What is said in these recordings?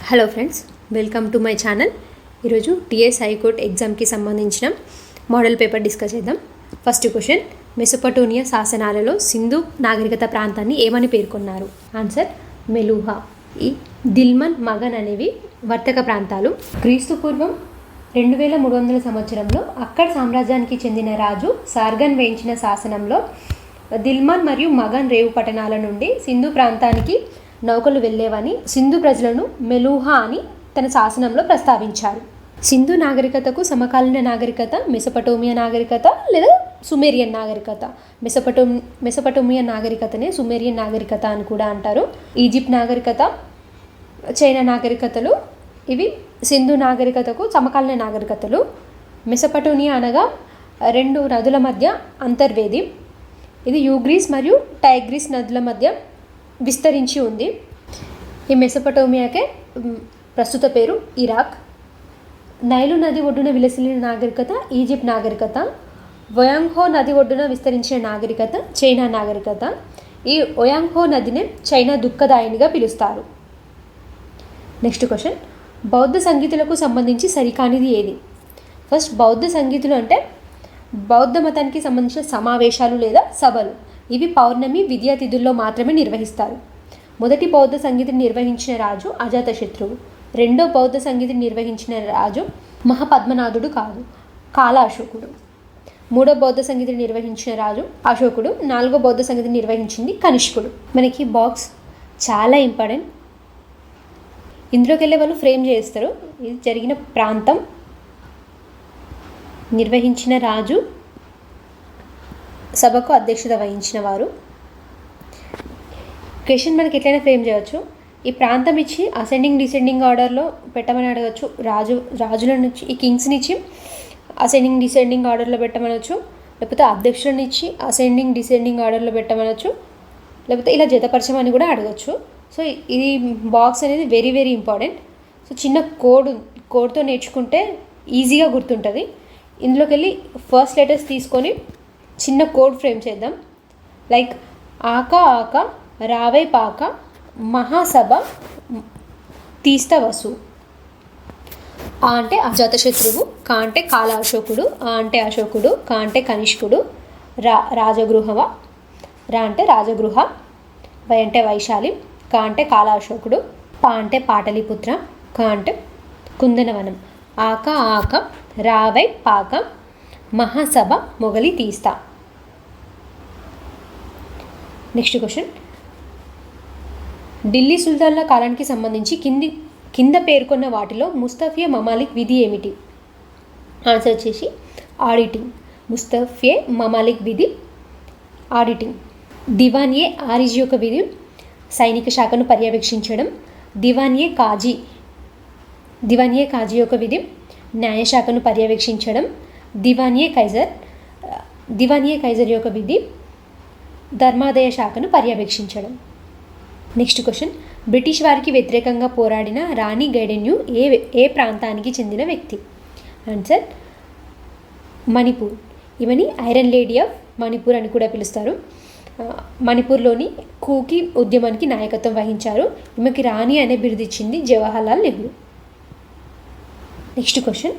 Hello friends, welcome to my channel. ఈరోజు TS high court ఎగ్జామ్కి సంబంధించిన మోడల్ పేపర్ డిస్కస్ చేద్దాం. ఫస్ట్ క్వశ్చన్, మెసొపటోమియా శాసనాలలో సింధు నాగరికత ప్రాంతాన్ని ఏమని పేర్కొన్నారు? ఆన్సర్ మెలూహా. ఈ దిల్మన్, మగన్ అనేవి వర్తక ప్రాంతాలు. క్రీస్తు పూర్వం 2300 సంవత్సరంలో అక్కడ్ సామ్రాజ్యానికి చెందిన రాజు సార్గన్ వేయించిన శాసనంలో దిల్మన్ మరియు మగన్ రేవు పట్టణాల నుండి సింధు ప్రాంతానికి నౌకలు వెళ్ళేవని సింధు ప్రజలను మెలూహా అని తన శాసనంలో ప్రస్తావించారు. సింధు నాగరికతకు సమకాలీన నాగరికత మెసొపటోమియా నాగరికత లేదా సుమేరియన్ నాగరికత. మెసొపటోమియా నాగరికతనే సుమేరియన్ నాగరికత అని కూడా అంటారు. ఈజిప్ట్ నాగరికత, చైనా నాగరికతలు ఇవి సింధు నాగరికతకు సమకాలీన నాగరికతలు. మెసొపటోమియా అనగా 2 నదుల మధ్య అంతర్వేది. ఇది యూగ్రీస్ మరియు టైగ్రిస్ నదుల మధ్య విస్తరించి ఉంది. ఈ మెసొపటోమియాకే ప్రస్తుత పేరు ఇరాక్. నైలు నది ఒడ్డున విలసిల్లిన నాగరికత ఈజిప్ట్ నాగరికత. ఒయాంగ్హో నది ఒడ్డున విస్తరించిన నాగరికత చైనా నాగరికత. ఈ ఒయాంగ్హో నదిని చైనా దుఃఖదాయినిగా పిలుస్తారు. నెక్స్ట్ క్వశ్చన్, బౌద్ధ సంగీతులకు సంబంధించి సరికానిది ఏది? ఫస్ట్, బౌద్ధ సంగీతులు అంటే బౌద్ధ మతానికి సంబంధించిన సమావేశాలు లేదా సభలు. ఇవి పౌర్ణమి, విద్యా తిథుల్లో మాత్రమే నిర్వహిస్తారు. మొదటి బౌద్ధ సంగీతిని నిర్వహించిన రాజు అజాతశత్రువు. రెండో బౌద్ధ సంగీతిని నిర్వహించిన రాజు మహాపద్మనాథుడు కాదు, కాల అశోకుడు. మూడో బౌద్ధ సంగీతిని నిర్వహించిన రాజు అశోకుడు. 4వ బౌద్ధ సంగీతిని నిర్వహించింది కనిష్కుడు. మనకి బాక్స్ చాలా ఇంపార్టెంట్. ఇందులోకి వెళ్ళే వాళ్ళు ఫ్రేమ్ చేస్తారు. ఇది జరిగిన ప్రాంతం, నిర్వహించిన రాజు, సభకు అధ్యక్షత వహించిన వారు. క్వశ్చన్ మనకి ఎట్లయినా ఫ్రేమ్ చేయవచ్చు. ఈ ప్రాంతం ఇచ్చి అసెండింగ్ డిసెండింగ్ ఆర్డర్లో పెట్టమని అడగచ్చు. రాజుల నుంచి ఈ కింగ్స్ని ఇచ్చి అసెండింగ్ డిసెండింగ్ ఆర్డర్లో పెట్టమనవచ్చు, లేకపోతే అధ్యక్షులను ఇచ్చి అసెండింగ్ డిసెండింగ్ ఆర్డర్లో పెట్టమనవచ్చు, లేకపోతే ఇలా జతపరచమని కూడా అడగచ్చు. సో ఇది బాక్స్ అనేది వెరీ వెరీ ఇంపార్టెంట్. సో చిన్న కోడ్తో నేర్చుకుంటే ఈజీగా గుర్తుంటుంది. ఇందులోకి వెళ్ళి ఫస్ట్ లెటర్స్ తీసుకొని చిన్న కోడ్ ఫ్రేమ్ చేద్దాం. లైక్ ఆక రావై పాక మహాసభ తీస్త వసు. ఆ అంటే అజాతశత్రువు, కా అంటే కాల అశోకుడు, ఆ అంటే అశోకుడు, కా అంటే కనిష్కుడు, రాజగృహవ, రా అంటే రాజగృహ, వై అంటే వైశాలి, కా అంటే కాల అశోకుడు, పా అంటే పాటలిపుత్ర, కా అంటే కుందనవనం. ఆక రావై పాక మహాసభ మొగలి తీస్తా. నెక్స్ట్ క్వశ్చన్, ఢిల్లీ సుల్తాన్ల కాలానికి సంబంధించి కింద పేర్కొన్న వాటిలో ముస్తఫే మమాలిక్ విధి ఏమిటి? ఆన్సర్ వచ్చేసి ఆడిటింగ్. ముస్తఫే మమాలిక్ విధి ఆడిటింగ్. దివాన్ ఏ ఆరిజీ యొక్క విధి సైనిక శాఖను పర్యవేక్షించడం. దివాన్ ఏ కాజీ యొక్క విధి న్యాయశాఖను పర్యవేక్షించడం. దివాన్ ఏ కైజర్ యొక్క విధి ధర్మాదాయ శాఖను పర్యవేక్షించడం. నెక్స్ట్ క్వశ్చన్, బ్రిటిష్ వారికి వ్యతిరేకంగా పోరాడిన రాణి గైడెన్యూ ఏ ప్రాంతానికి చెందిన వ్యక్తి? ఆన్సర్ మణిపూర్. ఈమెని ఐరన్ లేడీ ఆఫ్ మణిపూర్ అని కూడా పిలుస్తారు. మణిపూర్లోని కూకీ ఉద్యమానికి నాయకత్వం వహించారు. ఈమెకి రాణి అనే బిరుదిచ్చింది జవహర్లాల్ నెహ్రూ. నెక్స్ట్ క్వశ్చన్,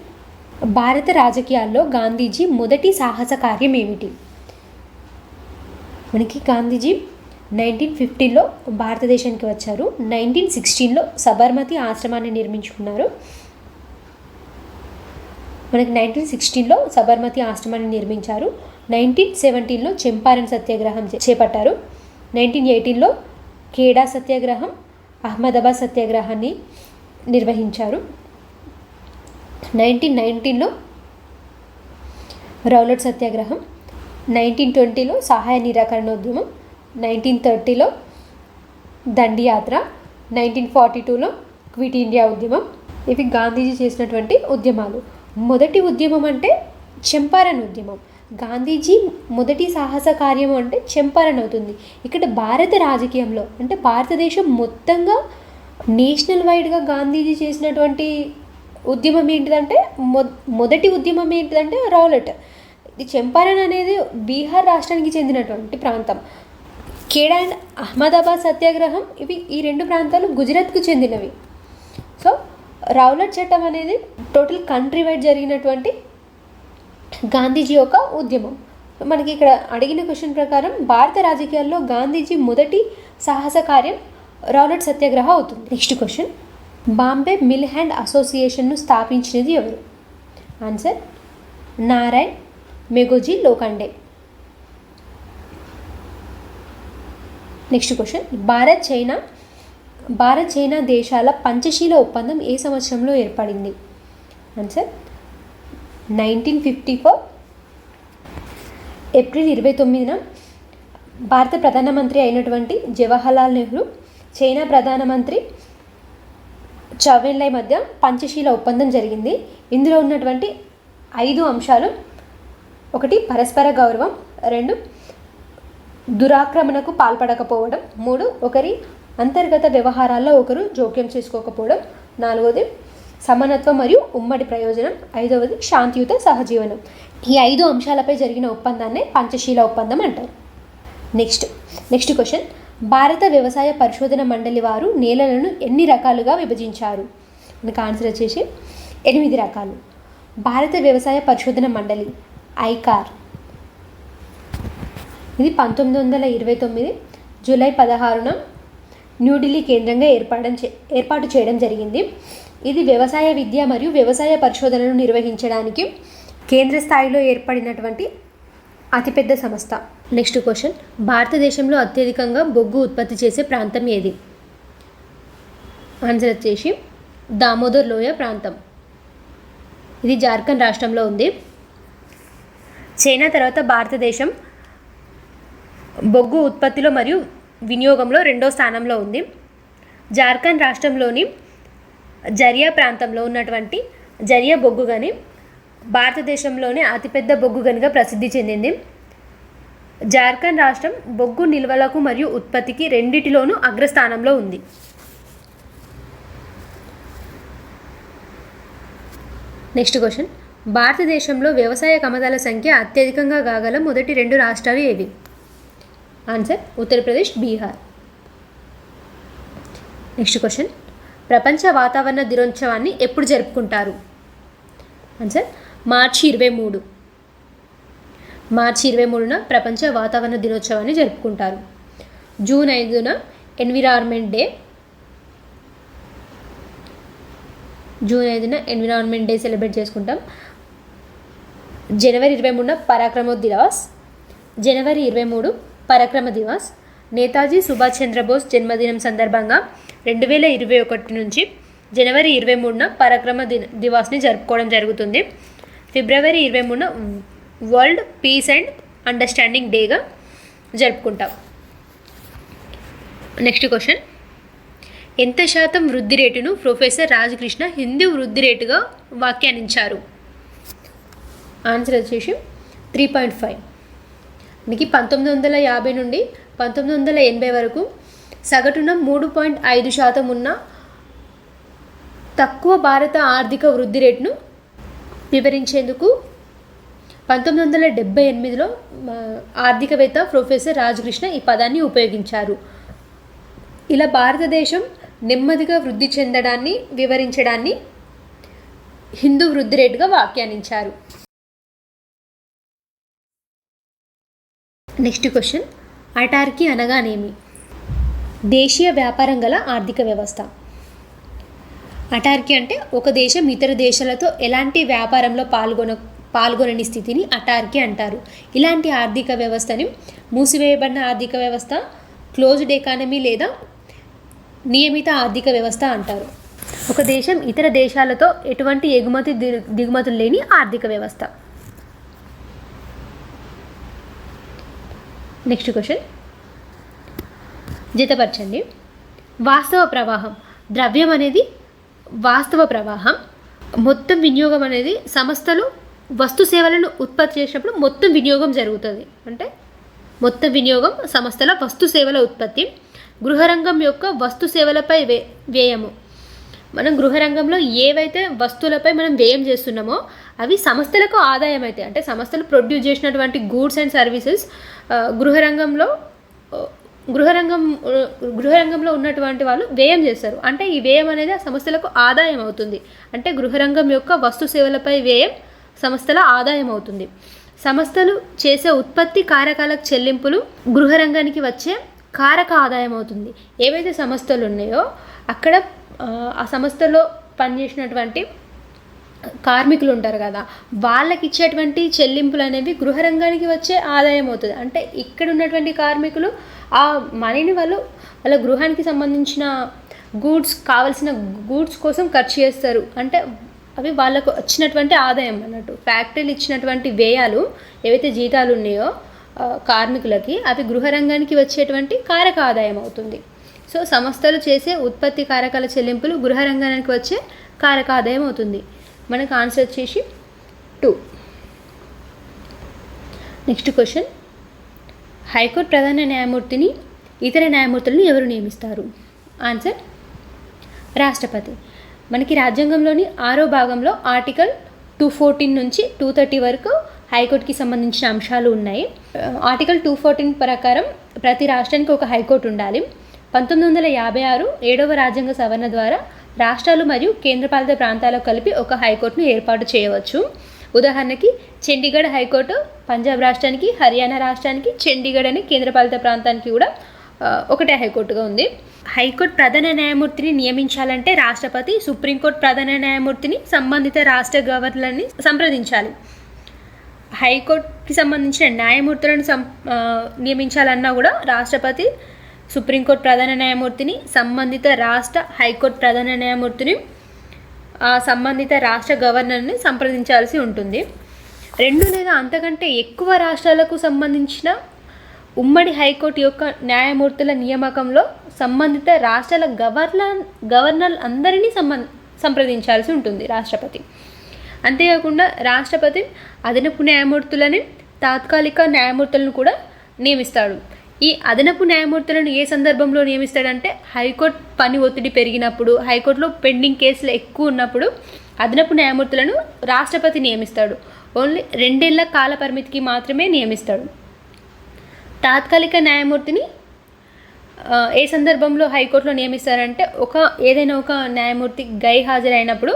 భారత రాజకీయాల్లో గాంధీజీ మొదటి సాహస కార్యం ఏమిటి? మనకి గాంధీజీ 1915లో భారతదేశానికి వచ్చారు. 1916లో సబర్మతి ఆశ్రమాన్ని నిర్మించుకున్నారు. మనకి 1916లో సబర్మతి ఆశ్రమాన్ని నిర్మించారు. 1917లో చంపారన్ సత్యాగ్రహం చేపట్టారు. 1918లో ఖేడా సత్యాగ్రహం, అహ్మదాబాద్ సత్యాగ్రహాన్ని నిర్వహించారు. 1919లో రౌలట్ సత్యాగ్రహం, 1920లో సహాయ నిరాకరణోద్యమం, 1930లో దండియాత్ర, 1942లో క్విట్ ఇండియా ఉద్యమం. ఇవి గాంధీజీ చేసినటువంటి ఉద్యమాలు. మొదటి ఉద్యమం అంటే చంపారన్ ఉద్యమం. గాంధీజీ మొదటి సాహస కార్యం అంటే చంపారన్ అవుతుంది. ఇక్కడ భారత రాజకీయంలో అంటే భారతదేశం మొత్తంగా నేషనల్ వైడ్గా గాంధీజీ చేసినటువంటి ఉద్యమం ఏంటిదంటే మొదటి ఉద్యమం ఏంటిదంటే రౌలట్. ఇది చంపారన్ అనేది బీహార్ రాష్ట్రానికి చెందినటువంటి ప్రాంతం. ఖేడా అండ్ అహ్మదాబాద్ సత్యాగ్రహం, ఇవి ఈ 2 ప్రాంతాలు గుజరాత్కు చెందినవి. సో రౌలట్ చట్టం అనేది టోటల్ కంట్రీ వైడ్ జరిగినటువంటి గాంధీజీ యొక్క ఉద్యమం. మనకి ఇక్కడ అడిగిన క్వశ్చన్ ప్రకారం భారత రాజకీయాల్లో గాంధీజీ మొదటి సాహస కార్యం రౌలట్ సత్యాగ్రహ అవుతుంది. Next question, Bombay mill hand అసోసియేషన్ను స్థాపించినది ఎవరు? Answer Narayan Meghoji Lokhande. Next question, Bharat China దేశాల పంచశీల ఒప్పందం ఏ సంవత్సరంలో ఏర్పడింది? ఆన్సర్ 1954 ఏప్రిల్ 29న భారత ప్రధానమంత్రి అయినటువంటి జవహర్లాల్ నెహ్రూ చైనా ప్రధానమంత్రి చౌవెన్లై మధ్య పంచశీల ఒప్పందం జరిగింది. ఇందులో ఉన్నటువంటి 5 అంశాలు: 1 పరస్పర గౌరవం, 2 దురాక్రమణకు పాల్పడకపోవడం, 3 ఒకరి అంతర్గత వ్యవహారాల్లో ఒకరు జోక్యం చేసుకోకపోవడం, 4వది సమానత్వం మరియు ఉమ్మడి ప్రయోజనం, 5వది శాంతియుత సహజీవనం. ఈ 5 అంశాలపై జరిగిన ఒప్పందాన్నే పంచశీల ఒప్పందం అంటారు. నెక్స్ట్ క్వశ్చన్, భారత వ్యవసాయ పరిశోధన మండలి వారు నేలలను ఎన్ని రకాలుగా విభజించారు? మనకు ఆన్సర్ వచ్చేసి 8 రకాలు. భారత వ్యవసాయ పరిశోధన మండలి ఐకార్ ఇది 1929 జూలై 16న న్యూఢిల్లీ కేంద్రంగా ఏర్పాటు చేయడం జరిగింది. ఇది వ్యవసాయ విద్య మరియు వ్యవసాయ పరిశోధనను నిర్వహించడానికి కేంద్ర స్థాయిలో ఏర్పడినటువంటి అతిపెద్ద సంస్థ. నెక్స్ట్ క్వశ్చన్, భారతదేశంలో అత్యధికంగా బొగ్గు ఉత్పత్తి చేసే ప్రాంతం ఏది? ఆన్సర్ వచ్చేసి దామోదర్ లోయ ప్రాంతం. ఇది జార్ఖండ్ రాష్ట్రంలో ఉంది. చైనా తర్వాత భారతదేశం బొగ్గు ఉత్పత్తిలో మరియు వినియోగంలో 2వ స్థానంలో ఉంది. జార్ఖండ్ రాష్ట్రంలోని జరియా ప్రాంతంలో ఉన్నటువంటి జరియా బొగ్గు గని భారతదేశంలోనే అతిపెద్ద బొగ్గు గనిగా ప్రసిద్ధి చెందింది. జార్ఖండ్ రాష్ట్రం బొగ్గు నిల్వలకు మరియు ఉత్పత్తికి రెండిటిలోనూ అగ్రస్థానంలో ఉంది. నెక్స్ట్ క్వశ్చన్, భారతదేశంలో వ్యవసాయ కమతాల సంఖ్య అత్యధికంగా కాగల మొదటి 2 రాష్ట్రాలు ఏవి? Answer Uttar Pradesh, Bihar. Next question, ప్రపంచ వాతావరణ దినోత్సవాన్ని ఎప్పుడు జరుపుకుంటారు? ఆన్సర్ మార్చి 23. మార్చి 23న ప్రపంచ వాతావరణ దినోత్సవాన్ని జరుపుకుంటారు. జూన్ 5న ఎన్విరాన్మెంట్ డే సెలబ్రేట్ చేసుకుంటాం. జనవరి 23న పరాక్రమ దివాస్. నేతాజీ సుభాష్ చంద్రబోస్ జన్మదినం సందర్భంగా 2021 నుంచి జనవరి 23న పరాక్రమ దివాస్ని జరుపుకోవడం జరుగుతుంది. ఫిబ్రవరి 23న వరల్డ్ పీస్ అండ్ అండర్స్టాండింగ్ డేగా జరుపుకుంటాం. నెక్స్ట్ క్వశ్చన్, ఎంత శాతం వృద్ధి రేటును ప్రొఫెసర్ రాజకృష్ణ హిందూ వృద్ధి రేటుగా వ్యాఖ్యానించారు? ఆన్సర్ వచ్చేసి 3.5. మనకి 1950 నుండి 1980 వరకు సగటున 3.5% ఉన్న తక్కువ భారత ఆర్థిక వృద్ధి రేటును వివరించేందుకు 1978లో ఆర్థికవేత్త ప్రొఫెసర్ రాజకృష్ణ ఈ పదాన్ని ఉపయోగించారు. ఇలా భారతదేశం నెమ్మదిగా వృద్ధి చెందడాన్ని వివరించడాన్ని హిందూ వృద్ధి రేటుగా వ్యాఖ్యానించారు. నెక్స్ట్ క్వశ్చన్, అటార్కీ అనగానేమి? దేశీయ వ్యాపారం గల ఆర్థిక వ్యవస్థ. అటార్కీ అంటే ఒక దేశం ఇతర దేశాలతో ఎలాంటి వ్యాపారంలో పాల్గొనని స్థితిని అటార్కీ అంటారు. ఇలాంటి ఆర్థిక వ్యవస్థని మూసివేయబడిన ఆర్థిక వ్యవస్థ, క్లోజ్డ్ ఎకానమీ లేదా నియమిత ఆర్థిక వ్యవస్థ అంటారు. ఒక దేశం ఇతర దేశాలతో ఎటువంటి ఎగుమతి దిగుమతులు లేని ఆర్థిక వ్యవస్థ. నెక్స్ట్ క్వశ్చన్, జతపరచండి. వాస్తవ ప్రవాహం. ద్రవ్యం అనేది వాస్తవ ప్రవాహం. మొత్తం వినియోగం అనేది సంస్థలు వస్తు సేవలను ఉత్పత్తి చేసినప్పుడు మొత్తం వినియోగం జరుగుతుంది. అంటే మొత్తం వినియోగం సంస్థల వస్తు సేవల ఉత్పత్తి. గృహరంగం యొక్క వస్తు సేవలపై వ్యయము. మనం గృహరంగంలో ఏవైతే వస్తువులపై మనం వ్యయం చేస్తున్నామో అవి సంస్థలకు ఆదాయం అయితే, అంటే సంస్థలు ప్రొడ్యూస్ చేసినటువంటి గూడ్స్ అండ్ సర్వీసెస్ గృహరంగంలో గృహరంగం గృహరంగంలో ఉన్నటువంటి వాళ్ళు వ్యయం చేస్తారు. అంటే ఈ వ్యయం అనేది ఆ సంస్థలకు ఆదాయం అవుతుంది. అంటే గృహరంగం యొక్క వస్తు సేవలపై వ్యయం సంస్థల ఆదాయం అవుతుంది. సంస్థలు చేసే ఉత్పత్తి కారకాలకు చెల్లింపులు గృహరంగానికి వచ్చే కారక ఆదాయం అవుతుంది. ఏవైతే సంస్థలు ఉన్నాయో అక్కడ ఆ సంస్థలో పనిచేసినటువంటి కార్మికులు ఉంటారు కదా, వాళ్ళకి ఇచ్చేటువంటి చెల్లింపులు అనేవి గృహరంగానికి వచ్చే ఆదాయం అవుతుంది. అంటే ఇక్కడ ఉన్నటువంటి కార్మికులు ఆ మనీని వాళ్ళ గృహానికి సంబంధించిన కావాల్సిన గూడ్స్ కోసం ఖర్చు చేస్తారు. అంటే అవి వాళ్ళకు వచ్చినటువంటి ఆదాయం అన్నట్టు. ఫ్యాక్టరీలు ఇచ్చినటువంటి వ్యయాలు ఏవైతే జీతాలు ఉన్నాయో కార్మికులకి, అవి గృహరంగానికి వచ్చేటువంటి కారక ఆదాయం అవుతుంది. సో సంస్థలు చేసే ఉత్పత్తి కారకాల చెల్లింపులు గృహరంగానికి వచ్చే కారక ఆదాయం అవుతుంది. మనకు ఆన్సర్ వచ్చేసి 2. నెక్స్ట్ క్వశ్చన్, హైకోర్టు ప్రధాన న్యాయమూర్తిని ఇతర న్యాయమూర్తులను ఎవరు నియమిస్తారు? ఆన్సర్ రాష్ట్రపతి. మనకి రాజ్యాంగంలోని 6వ భాగంలో ఆర్టికల్ 214 నుంచి 230 వరకు హైకోర్టుకి సంబంధించిన అంశాలు ఉన్నాయి. ఆర్టికల్ 214 ప్రకారం ప్రతి రాష్ట్రానికి ఒక హైకోర్టు ఉండాలి. 1956 7వ రాజ్యాంగ సవరణ ద్వారా రాష్ట్రాలు మరియు కేంద్రపాలిత ప్రాంతాలకు కలిపి ఒక హైకోర్టును ఏర్పాటు చేయవచ్చు. ఉదాహరణకి చండీగఢ్ హైకోర్టు పంజాబ్ రాష్ట్రానికి, హర్యానా రాష్ట్రానికి, చండీగఢ్ అనే కేంద్రపాలిత ప్రాంతానికి కూడా ఒకటే హైకోర్టుగా ఉంది. హైకోర్టు ప్రధాన న్యాయమూర్తిని నియమించాలంటే రాష్ట్రపతి సుప్రీంకోర్టు ప్రధాన న్యాయమూర్తిని సంబంధిత రాష్ట్ర గవర్నర్ని సంప్రదించాలి. హైకోర్టుకి సంబంధించిన న్యాయమూర్తులను నియమించాలన్నా కూడా రాష్ట్రపతి సుప్రీంకోర్టు ప్రధాన న్యాయమూర్తిని, సంబంధిత రాష్ట్ర హైకోర్టు ప్రధాన న్యాయమూర్తిని, సంబంధిత రాష్ట్ర గవర్నర్ని సంప్రదించాల్సి ఉంటుంది. 2 లేదా అంతకంటే ఎక్కువ రాష్ట్రాలకు సంబంధించిన ఉమ్మడి హైకోర్టు యొక్క న్యాయమూర్తుల నియామకంలో సంబంధిత రాష్ట్రాల గవర్నర్ అందరినీ సంప్రదించాల్సి ఉంటుంది రాష్ట్రపతి. అంతేకాకుండా రాష్ట్రపతి అదనపు న్యాయమూర్తులని, తాత్కాలిక న్యాయమూర్తులను కూడా నియమిస్తాడు. ఈ అదనపు న్యాయమూర్తులను ఏ సందర్భంలో నియమిస్తాడంటే హైకోర్టు పని ఒత్తిడి పెరిగినప్పుడు, హైకోర్టులో పెండింగ్ కేసులు ఎక్కువ ఉన్నప్పుడు అదనపు న్యాయమూర్తులను రాష్ట్రపతి నియమిస్తాడు. ఓన్లీ 2 ఏళ్ల కాల పరిమితికి మాత్రమే నియమిస్తాడు. తాత్కాలిక న్యాయమూర్తిని ఏ సందర్భంలో హైకోర్టులో నియమిస్తారంటే ఏదైనా ఒక న్యాయమూర్తి గైహాజరైనప్పుడు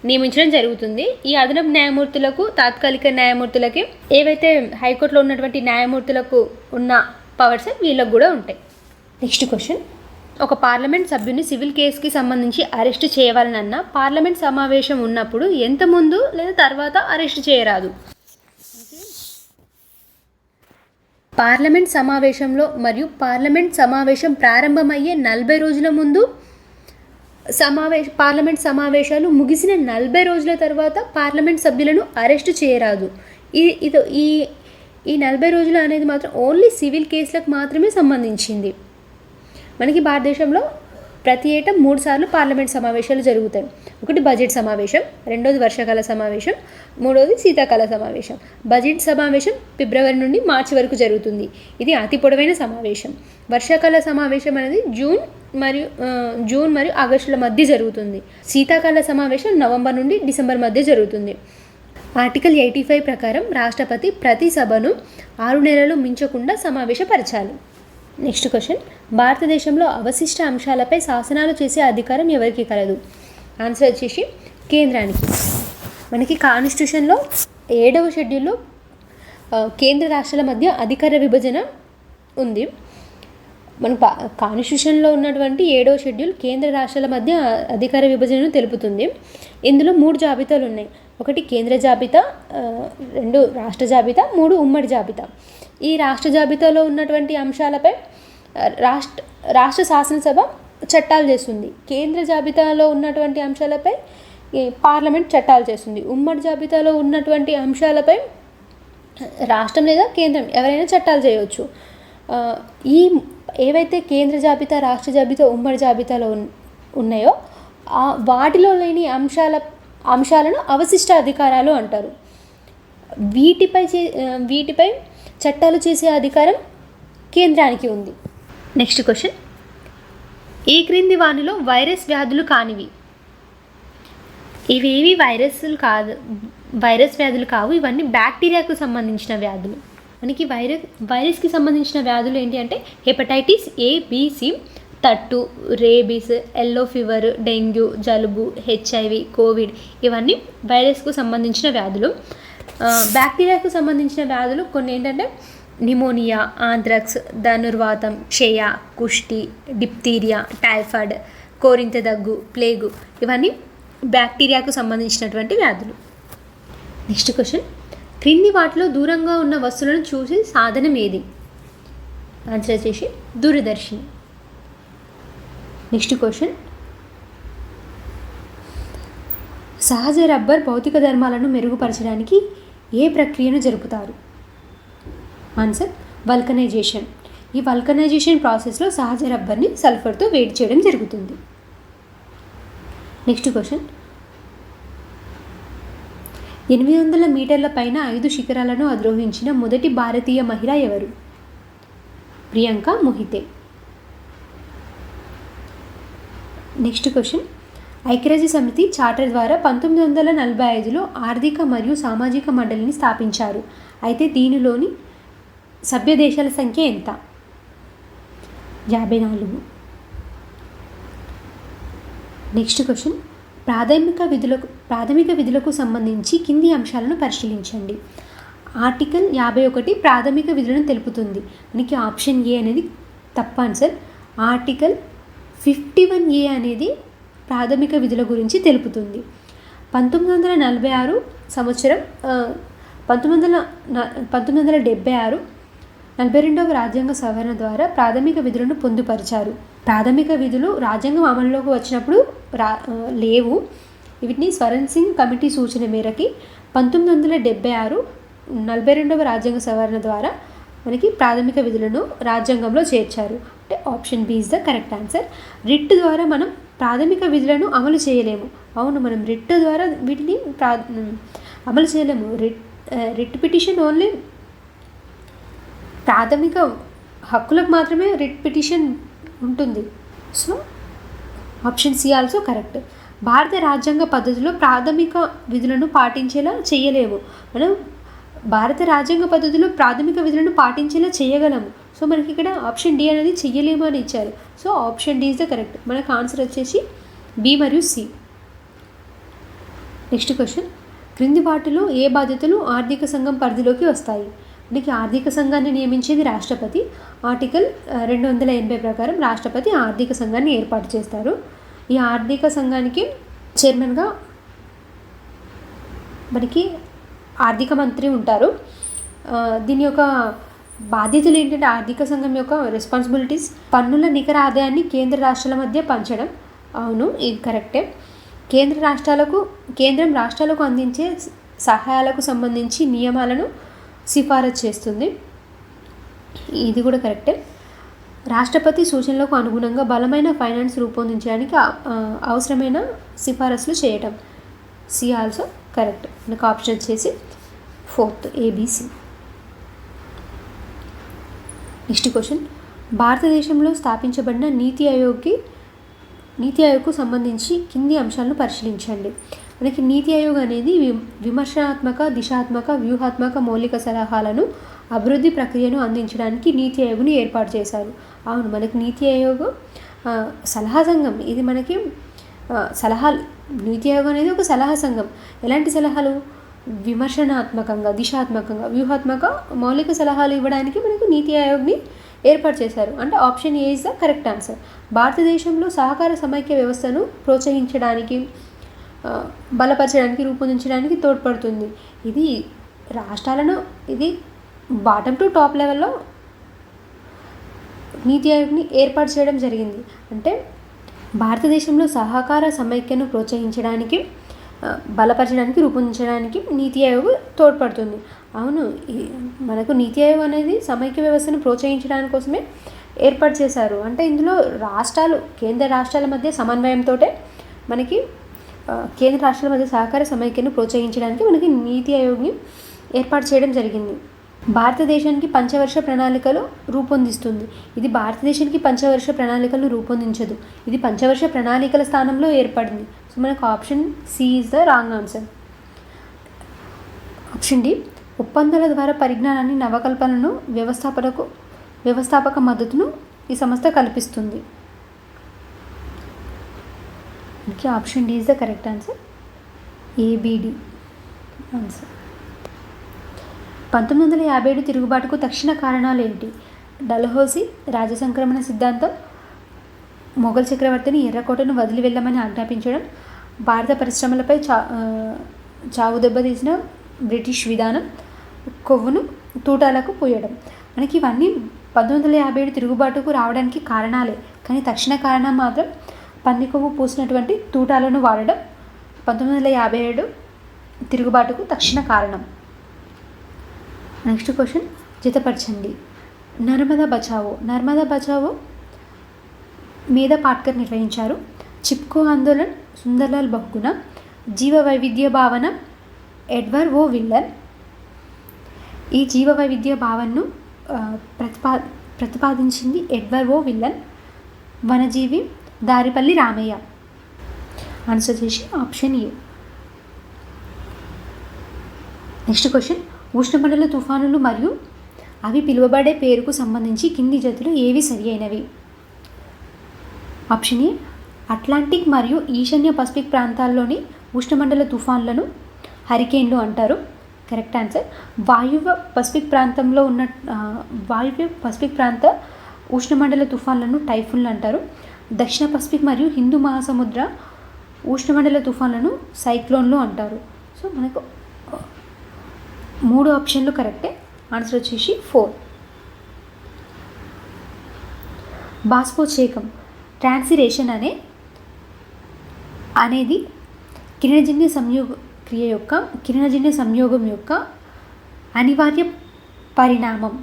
నియమించడం జరుగుతుంది. ఈ అదనపు న్యాయమూర్తులకు, తాత్కాలిక న్యాయమూర్తులకి ఏవైతే హైకోర్టులో ఉన్నటువంటి న్యాయమూర్తులకు ఉన్న పవర్స్ వీళ్ళకు కూడా ఉంటాయి. నెక్స్ట్ క్వశ్చన్, ఒక పార్లమెంట్ సభ్యుని సివిల్ కేసుకి సంబంధించి అరెస్ట్ చేయవాలనన్నా పార్లమెంట్ సమావేశం ఉన్నప్పుడు ఎంత ముందు లేదా తర్వాత అరెస్ట్ చేయరాదు? పార్లమెంట్ సమావేశంలో మరియు పార్లమెంట్ సమావేశం ప్రారంభమయ్యే 40 రోజుల ముందు, పార్లమెంట్ సమావేశాలు ముగిసిన 40 రోజుల తర్వాత పార్లమెంట్ సభ్యులను అరెస్టు చేయరాదు. ఈ 40 రోజులు అనేది మాత్రం ఓన్లీ సివిల్ కేసులకు మాత్రమే సంబంధించింది. మనకి భారతదేశంలో ప్రతి ఏటా 3 సార్లు పార్లమెంట్ సమావేశాలు జరుగుతాయి. ఒకటి బడ్జెట్ సమావేశం, రెండోది వర్షాకాల సమావేశం, మూడోది శీతాకాల సమావేశం. బడ్జెట్ సమావేశం ఫిబ్రవరి నుండి మార్చి వరకు జరుగుతుంది. ఇది అతి పొడవైన సమావేశం. వర్షాకాల సమావేశం అనేది జూన్ మరియు ఆగస్టుల మధ్య జరుగుతుంది. శీతాకాల సమావేశం నవంబర్ నుండి డిసెంబర్ మధ్య జరుగుతుంది. ఆర్టికల్ 85 ప్రకారం రాష్ట్రపతి ప్రతి సభను 6 నెలలు మించకుండా సమావేశపరచాలి. నెక్స్ట్ క్వశ్చన్, భారతదేశంలో అవశిష్ట అంశాలపై శాసనాలు చేసే అధికారం ఎవరికి కలదు? ఆన్సర్ వచ్చేసి కేంద్రానికి. మనకి కాన్స్టిట్యూషన్లో 7వ షెడ్యూల్లో కేంద్ర రాష్ట్రాల మధ్య అధికార విభజన ఉంది. మన కాన్స్టిట్యూషన్లో ఉన్నటువంటి 7వ షెడ్యూల్ కేంద్ర రాష్ట్రాల మధ్య అధికార విభజనను తెలుపుతుంది. ఇందులో 3 జాబితాలు ఉన్నాయి. ఒకటి కేంద్ర జాబితా, 2 రాష్ట్ర జాబితా, 3 ఉమ్మడి జాబితా. ఈ రాష్ట్ర జాబితాలో ఉన్నటువంటి అంశాలపై రాష్ట్ర శాసనసభ చట్టాలు చేస్తుంది. కేంద్ర జాబితాలో ఉన్నటువంటి అంశాలపై పార్లమెంట్ చట్టాలు చేస్తుంది. ఉమ్మడి జాబితాలో ఉన్నటువంటి అంశాలపై రాష్ట్రం లేదా కేంద్రం ఎవరైనా చట్టాలు చేయవచ్చు. ఈ ఏవైతే కేంద్ర జాబితా, రాష్ట్ర జాబితా, ఉమ్మడి జాబితాలో ఉన్నాయో వాటిలో లేని అంశాలను అవశిష్ట అధికారాలు అంటారు. వీటిపై చట్టాలు చేసే అధికారం కేంద్రానికి ఉంది. నెక్స్ట్ క్వశ్చన్, ఈ క్రింది వానిలో వైరస్ వ్యాధులు కానివి? ఇవేవి వైరస్ వ్యాధులు కావు, ఇవన్నీ బ్యాక్టీరియాకు సంబంధించిన వ్యాధులు. మనకి వైరస్కి సంబంధించిన వ్యాధులు ఏంటి అంటే హెపటైటిస్ ఏ, బి, సి, తట్టు, రేబీస్, ఎల్లో ఫీవర్, డెంగ్యూ, జలుబు, హెచ్ఐవి, కోవిడ్ ఇవన్నీ వైరస్కు సంబంధించిన వ్యాధులు. బ్యాక్టీరియాకు సంబంధించిన వ్యాధులు కొన్ని ఏంటంటే నిమోనియా, ఆంథ్రాక్స్, ధనుర్వాతం, క్షయ, కుష్టి, డిప్తీరియా, టైఫాయిడ్, కోరింత దగ్గు, ప్లేగు ఇవన్నీ బ్యాక్టీరియాకు సంబంధించినటువంటి వ్యాధులు. నెక్స్ట్ క్వశ్చన్, క్రింది వాటిలో దూరంగా ఉన్న వస్తువులను చూసి సాధనం ఏది? ఆన్సర్ వచ్చేసి దూరదర్శిని. నెక్స్ట్ క్వశ్చన్, సహజ రబ్బర్ భౌతిక ధర్మాలను మెరుగుపరచడానికి ఏ ప్రక్రియను జరుపుతారు? Answer vulcanisation. ఈ వల్కనైజేషన్ ప్రాసెస్లో సహజ రబ్బర్ని సల్ఫర్తో వేడి చేయడం జరుగుతుంది. నెక్స్ట్ క్వశ్చన్, 800 మీటర్ల పైన 5 శిఖరాలను అధిరోహించిన మొదటి భారతీయ మహిళ ఎవరు? ప్రియాంక మోహితే. నెక్స్ట్ క్వశ్చన్, ఐక్యరాజ్య సమితి చార్టర్ ద్వారా 1945లో ఆర్థిక మరియు సామాజిక మండలిని స్థాపించారు. అయితే దీనిలోని సభ్య దేశాల సంఖ్య ఎంత? 54. నెక్స్ట్ క్వశ్చన్, ప్రాథమిక విధులకు సంబంధించి కింది అంశాలను పరిశీలించండి. ఆర్టికల్ 51 ప్రాథమిక విధులను తెలుపుతుంది. మనకి ఆప్షన్ ఏ అనేది తప్పు ఆన్సర్. ఆర్టికల్ 51A అనేది ప్రాథమిక విధుల గురించి తెలుపుతుంది. 1946 సంవత్సరం 1976 42వ రాజ్యాంగ సవరణ ద్వారా ప్రాథమిక విధులను పొందుపరిచారు. ప్రాథమిక విధులు రాజ్యాంగం అమలులోకి వచ్చినప్పుడు లేవు. వీటిని స్వరణ్ సింగ్ కమిటీ సూచన మేరకి 1976 42వ రాజ్యాంగ సవరణ ద్వారా మనకి ప్రాథమిక విధులను రాజ్యాంగంలో చేర్చారు. అంటే option B is the correct answer. Writ ద్వారా మనం ప్రాథమిక విధులను అమలు చేయలేము. అవును, మనం రిట్ ద్వారా వీటిని అమలు చేయలేము. రిట్ పిటిషన్ ఓన్లీ ప్రాథమిక హక్కులకు మాత్రమే రిట్ పిటిషన్ ఉంటుంది. So option C also correct. భారత రాజ్యాంగ పద్ధతిలో ప్రాథమిక విధులను పాటించేలా చేయలేము. మనం భారత రాజ్యాంగ పద్ధతిలో ప్రాథమిక విధులను పాటించేలా చేయగలము. సో మనకి ఇక్కడ ఆప్షన్ డి అనేది చెయ్యలేము అని ఇచ్చారు. So option D is the correct. మనకు ఆన్సర్ వచ్చేసి బి మరియు సి. నెక్స్ట్ క్వశ్చన్, క్రింది వాటిలో ఏ బాధ్యతలు ఆర్థిక సంఘం పరిధిలోకి వస్తాయి? మనకి ఆర్థిక సంఘాన్ని నియమించేది రాష్ట్రపతి. ఆర్టికల్ 280 ప్రకారం రాష్ట్రపతి ఆర్థిక సంఘాన్ని ఏర్పాటు చేస్తారు. ఈ ఆర్థిక సంఘానికి చైర్మన్గా మనకి ఆర్థిక మంత్రి ఉంటారు. దీని యొక్క బాధ్యతలు ఏంటంటే ఆర్థిక సంఘం యొక్క రెస్పాన్సిబిలిటీస్ పన్నుల నికర ఆదాయాన్ని కేంద్ర రాష్ట్రాల మధ్య పంచడం. అవును, ఇది కరెక్టే. కేంద్రం రాష్ట్రాలకు అందించే సహాయాలకు సంబంధించి నియమాలను సిఫారసు చేస్తుంది. ఇది కూడా కరెక్టే. రాష్ట్రపతి సూచనలకు అనుగుణంగా బలమైన ఫైనాన్స్ రూపొందించడానికి అవసరమైన సిఫారసులు చేయటం. C also correct. మనకు ఆప్షన్ వచ్చేసి 4th ABC. నెక్స్ట్ క్వశ్చన్, భారతదేశంలో స్థాపించబడిన నీతి ఆయోగ్కు సంబంధించి కింది అంశాలను పరిశీలించండి. మనకి నీతి ఆయోగ్ అనేది విమర్శనాత్మక, దిశాత్మక, వ్యూహాత్మక మౌలిక సలహాలను అభివృద్ధి ప్రక్రియను అందించడానికి నీతి ఆయోగ్ని ఏర్పాటు చేశారు. అవును, మనకి నీతి ఆయోగ్ సలహా సంఘం. ఇది మనకి నీతి ఆయోగ్ అనేది ఒక సలహా సంఘం. ఎలాంటి సలహాలు? విమర్శనాత్మకంగా, దిశాత్మకంగా, వ్యూహాత్మక మౌలిక సలహాలు ఇవ్వడానికి మనకు నీతి ఆయోగ్ని ఏర్పాటు చేశారు. అంటే option A is the correct answer. భారతదేశంలో సహకార సమైక్య వ్యవస్థను ప్రోత్సహించడానికి, బలపరచడానికి, రూపొందించడానికి తోడ్పడుతుంది. ఇది రాష్ట్రాలను బాటమ్ టు టాప్ లెవెల్లో నీతి ఆయోగ్ని ఏర్పాటు చేయడం జరిగింది. అంటే భారతదేశంలో సహకార సమైక్యను ప్రోత్సహించడానికి, బలపరచడానికి, రూపొందించడానికి నీతి ఆయోగ్ తోడ్పడుతుంది. అవును, మనకు నీతి ఆయోగ్ అనేది సమైక్య వ్యవస్థను ప్రోత్సహించడానికి కోసమే ఏర్పాటు చేశారు. అంటే ఇందులో కేంద్ర రాష్ట్రాల మధ్య సమన్వయంతో మనకి కేంద్ర రాష్ట్రాల మధ్య సహకార సమైక్యను ప్రోత్సహించడానికి మనకి నీతి ఆయోగ్ని ఏర్పాటు చేయడం జరిగింది. భారతదేశానికి పంచవర్ష ప్రణాళికలు రూపొందిస్తుంది. ఇది భారతదేశానికి పంచవర్ష ప్రణాళికలను రూపొందించదు. ఇది పంచవర్ష ప్రణాళికల స్థానంలో ఏర్పడింది. సో మనకు option C is the wrong answer. Option D, ఒప్పందాల ద్వారా పరిజ్ఞానాన్ని, నవకల్పనను, వ్యవస్థాపక మద్దతును ఈ సంస్థ కల్పిస్తుంది. Okay, option D is the correct answer. ABD answer. 1957 తిరుగుబాటుకు తక్షణ కారణాలు ఏంటి? డల్హౌసీ, రాజసంక్రమణ సిద్ధాంతం, మొఘల్ చక్రవర్తిని ఎర్రకోటను వదిలి వెళ్ళమని ఆజ్ఞాపించడం, భారత పరిశ్రమలపై చావు దెబ్బతీసిన బ్రిటిష్ విధానం, కొవ్వును తూటాలకు పోయడం. మనకి ఇవన్నీ 1957 తిరుగుబాటుకు రావడానికి కారణాలే, కానీ తక్షణ కారణం మాత్రం పంది కొవ్వు పూసినటువంటి తూటాలను వాడడం 1957 తిరుగుబాటుకు తక్షణ కారణం. నెక్స్ట్ క్వశ్చన్ జతపరచండి. నర్మదా బచావో మీద పాట్కర్ నిర్వహించారు. చిప్కో ఆందోళన్ సుందర్లాల్ బహుగుణ. జీవ వైవిధ్య భావన ఎడ్వర్డ్ ఓ విల్లన్. ఈ జీవ వైవిధ్య భావనను ప్రతిపాదించింది ఎడ్వర్డ్ ఓ విల్లన్. వనజీవి దారిపల్లి రామయ్య. ఆన్సర్ చేసి ఆప్షన్ ఏ. నెక్స్ట్ క్వశ్చన్ ఉష్ణమండల తుఫానులు మరియు అవి పిలువబడే పేరుకు సంబంధించి కింది జతులు ఏవి సరి అయినవి? ఆప్షన్ ఏ అట్లాంటిక్ మరియు ఈశాన్య పసిఫిక్ ప్రాంతాల్లోని ఉష్ణమండల తుఫాన్లను హరికేన్లు అంటారు. Correct answer. వాయువ్య పసిఫిక్ ప్రాంత ఉష్ణమండల తుఫాన్లను టైఫూన్లు అంటారు. దక్షిణ పసిఫిక్ మరియు హిందూ మహాసముద్ర ఉష్ణమండల తుఫాన్లను సైక్లోన్లు అంటారు. సో మనకు 3 ఆప్షన్లు కరెక్టే. ఆన్సర్ వచ్చేసి 4. బాష్పోచ్ఛేకం ట్రాన్సిరేషన్ అనేది కిరణజన్య సంయోగం యొక్క అనివార్య పరిణామం.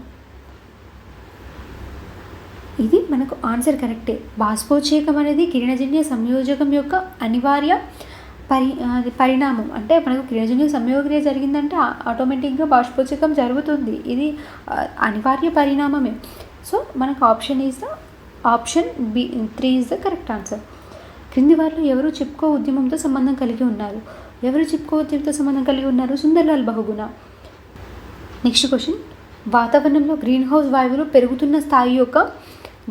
ఇది మనకు ఆన్సర్ కరెక్టే. బాష్పోచ్ఛేకం అనేది కిరణజన్య సంయోజకం యొక్క అనివార్య పరిణామం. అంటే మనకు కిరణజన్య సంయోగక్రియ జరిగిందంటే ఆటోమేటిక్గా బాష్పోచ్ఛేకం జరుగుతుంది. ఇది అనివార్య పరిణామమే. సో మనకు option 3 is the correct answer. క్రింది వారిలో ఎవరు చిప్కో ఉద్యమంతో సంబంధం కలిగి ఉన్నారు? సుందర్లాల్ బహుగుణ. నెక్స్ట్ క్వశ్చన్ వాతావరణంలో గ్రీన్ హౌస్ వాయువులు పెరుగుతున్న స్థాయి యొక్క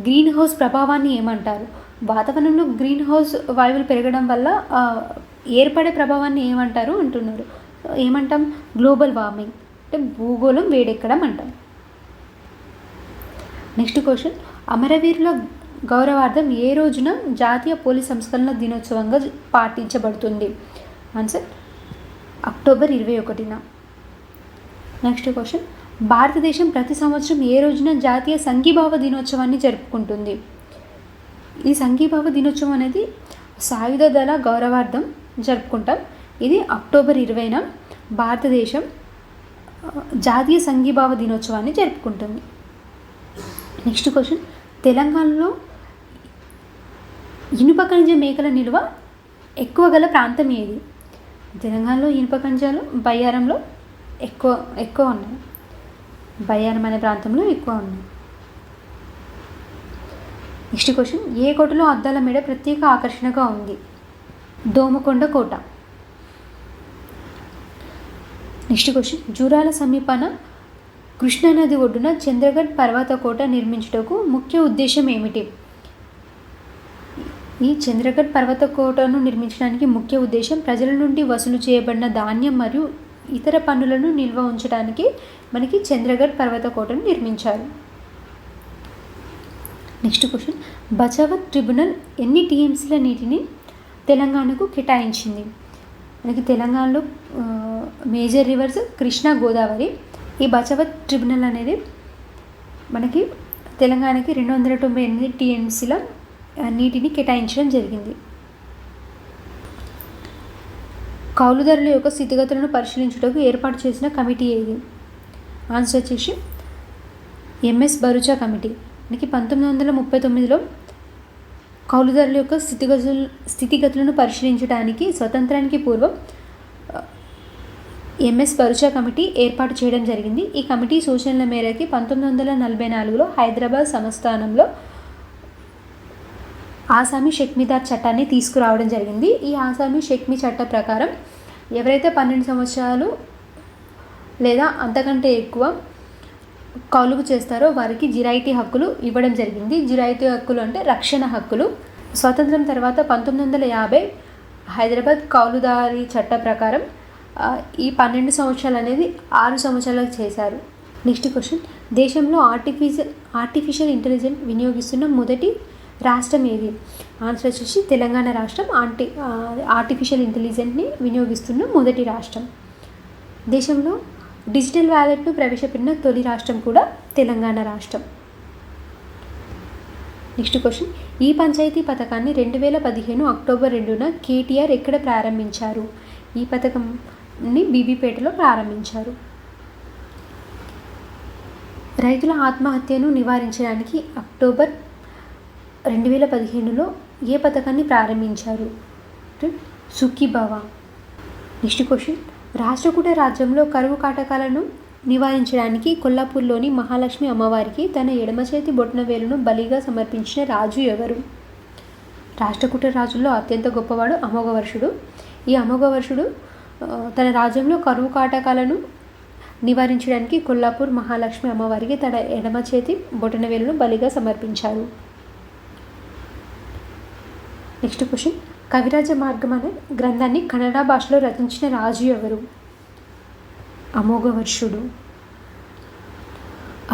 గ్రీన్ హౌస్ ప్రభావాన్ని ఏమంటారు? వాతావరణంలో గ్రీన్ హౌస్ వాయువులు పెరగడం వల్ల ఏర్పడే ప్రభావాన్ని ఏమంటారు అంటున్నారు. ఏమంటాం? గ్లోబల్ వార్మింగ్, అంటే భూగోళం వేడెక్కడం అంటాం. నెక్స్ట్ క్వశ్చన్ అమరవీరుల గౌరవార్థం ఏ రోజున జాతీయ పోలీస్ సంస్కరణ దినోత్సవంగా పాటించబడుతుంది? ఆన్సర్ అక్టోబర్ 21న. నెక్స్ట్ క్వశ్చన్ భారతదేశం ప్రతి సంవత్సరం ఏ రోజున జాతీయ సంఘీభావ దినోత్సవాన్ని జరుపుకుంటుంది? ఈ సంఘీభావ దినోత్సవం అనేది సాయుధ దళ గౌరవార్థం జరుపుకుంటాం. ఇది అక్టోబర్ 20న భారతదేశం జాతీయ సంఘీభావ దినోత్సవాన్ని జరుపుకుంటుంది. నెక్స్ట్ క్వశ్చన్ తెలంగాణలో ఇనుప ఖనిజ మేకల నిల్వ ఎక్కువ గల ప్రాంతం ఏది? తెలంగాణలో ఇనుప ఖనిజాలు బయ్యారంలో ఎక్కువ ఉన్నాయి. బయ్యారం అనే ప్రాంతంలో ఎక్కువ ఉన్నాయి. నెక్స్ట్ క్వశ్చన్ ఏ కోటలో అద్దాల మేడ ప్రత్యేక ఆకర్షణగా ఉంది? దోమకొండ కోట. నెక్స్ట్ క్వశ్చన్ జూరాల సమీపాన కృష్ణానది ఒడ్డున చంద్రగఢ్ పర్వత కోట నిర్మించుటకు ముఖ్య ఉద్దేశం ఏమిటి? ఈ చంద్రగఢ్ పర్వత కోటను నిర్మించడానికి ముఖ్య ఉద్దేశం ప్రజల నుండి వసూలు చేయబడిన ధాన్యం మరియు ఇతర పన్నులను నిల్వ ఉంచడానికి మనకి చంద్రగఢ్ పర్వత కోటను నిర్మించారు. నెక్స్ట్ క్వశ్చన్ బచావత్ ట్రిబ్యునల్ ఎన్ని టీఎంసీల నీటిని తెలంగాణకు కేటాయించింది? మనకి తెలంగాణలో మేజర్ రివర్స్ కృష్ణా, గోదావరి. ఈ బచావత్ ట్రిబ్యునల్ అనేది మనకి తెలంగాణకి 298 టీఎంసీల నీటిని కేటాయించడం జరిగింది. కౌలుదారుల యొక్క స్థితిగతులను పరిశీలించుటకు ఏర్పాటు చేసిన కమిటీ ఏది? ఆన్సర్ వచ్చేసి ఎంఎస్ బరుచా కమిటీ. మనకి 1939లో కౌలుదారుల యొక్క స్థితిగతులను పరిశీలించడానికి స్వతంత్రానికి పూర్వం ఎంఎస్ బరుచా కమిటీ ఏర్పాటు చేయడం జరిగింది. ఈ కమిటీ సూచనల మేరకి 1944లో హైదరాబాద్ సంస్థానంలో ఆసామి షెక్మీదార్ చట్టాన్ని తీసుకురావడం జరిగింది. ఈ ఆసామి షెక్మీ చట్ట ప్రకారం ఎవరైతే 12 సంవత్సరాలు లేదా అంతకంటే ఎక్కువ కౌలుకు చేస్తారో వారికి జిరాయితీ హక్కులు ఇవ్వడం జరిగింది. జిరాయితీ హక్కులు అంటే రక్షణ హక్కులు. స్వాతంత్రం తర్వాత 1950 హైదరాబాద్ కౌలుదారీ చట్ట ప్రకారం ఈ 12 సంవత్సరాలు అనేది 6 సంవత్సరాలకు చేశారు. నెక్స్ట్ క్వశ్చన్, దేశంలో ఆర్టిఫిషియల్ ఇంటెలిజెన్స్ వినియోగిస్తున్న మొదటి రాష్ట్రం ఏది? ఆన్సర్ వచ్చేసి తెలంగాణ రాష్ట్రం ఆర్టిఫిషియల్ ఇంటెలిజెన్స్ని వినియోగిస్తున్న మొదటి రాష్ట్రం. దేశంలో డిజిటల్ వ్యాలెట్ను ప్రవేశపెట్టిన తొలి రాష్ట్రం కూడా తెలంగాణ రాష్ట్రం. నెక్స్ట్ క్వశ్చన్, ఈ పంచాయతీ పథకాన్ని 2015 అక్టోబర్ 2న కేటీఆర్ ఎక్కడ ప్రారంభించారు? ఈ పథకంని బీబీపేటలో ప్రారంభించారు. రైతుల ఆత్మహత్యను నివారించడానికి అక్టోబర్ 2015లో ఏ పథకాన్ని ప్రారంభించారు? సుఖీభవ. నెక్స్ట్ క్వశ్చన్, రాష్ట్రకూట రాజ్యంలో కరువు కాటకాలను నివారించడానికి కొల్లాపూర్లోని మహాలక్ష్మి అమ్మవారికి తన ఎడమ చేతి బొటనవేలును బలిగా సమర్పించిన రాజు ఎవరు? రాష్ట్రకూట రాజుల్లో అత్యంత గొప్పవాడు అమోఘవర్షుడు. ఈ అమోఘవర్షుడు తన రాజ్యంలో కరువు కాటకాలను నివారించడానికి కొల్లాపూర్ మహాలక్ష్మి అమ్మవారికి తన ఎడమ చేతి బొటనవేలును బలిగా సమర్పించారు. నెక్స్ట్ క్వశ్చన్, కవిరాజ మార్గం అనే గ్రంథాన్ని కన్నడ భాషలో రచించిన రాజు ఎవరు? అమోఘవర్షుడు.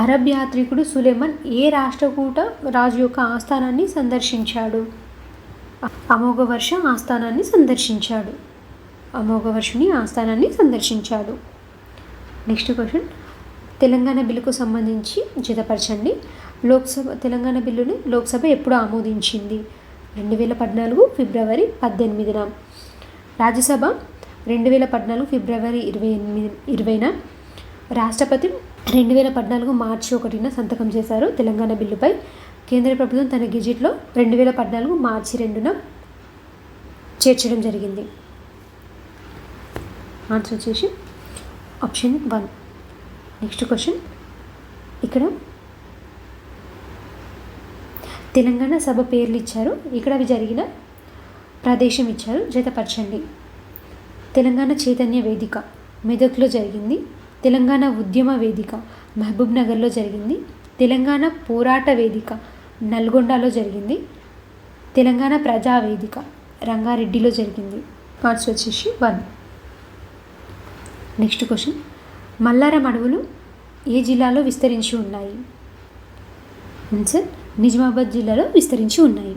అరబ్ యాత్రికుడు సులేమాన్ ఏ రాష్ట్రకూట రాజు యొక్క ఆస్థానాన్ని సందర్శించాడు? అమోఘవర్ష ఆస్థానాన్ని సందర్శించాడు. అమోఘవర్షుని ఆస్థానాన్ని సందర్శించాడు. నెక్స్ట్ క్వశ్చన్, తెలంగాణ బిల్లుకు సంబంధించి జతపరచండి. తెలంగాణ బిల్లుని లోక్సభ ఎప్పుడు ఆమోదించింది? 2014 ఫిబ్రవరి 18న. రాజ్యసభ 2014 ఫిబ్రవరి 20న. రాష్ట్రపతి 2014 మార్చి 1న సంతకం చేశారు తెలంగాణ బిల్లుపై. కేంద్ర ప్రభుత్వం తన గెజిట్లో 2014 మార్చి 2న చేర్చడం జరిగింది. ఆన్సర్ వచ్చేసి ఆప్షన్ 1. నెక్స్ట్ క్వశ్చన్, ఇక్కడ తెలంగాణ సభ పేర్లు ఇచ్చారు. ఇక్కడ అవి జరిగిన ప్రదేశం ఇచ్చారు, జతపరచండి. తెలంగాణ చైతన్య వేదిక మెదక్లో జరిగింది. తెలంగాణ ఉద్యమ వేదిక మహబూబ్ నగర్లో జరిగింది. తెలంగాణ పోరాట వేదిక నల్గొండలో జరిగింది. తెలంగాణ ప్రజావేదిక రంగారెడ్డిలో జరిగింది. ఆన్సర్ వచ్చేసి 1. నెక్స్ట్ క్వశ్చన్, మల్లారం అడవులు ఏ జిల్లాలో విస్తరించి ఉన్నాయి? ఆన్సర్ నిజామాబాద్ జిల్లాలో విస్తరించి ఉన్నాయి.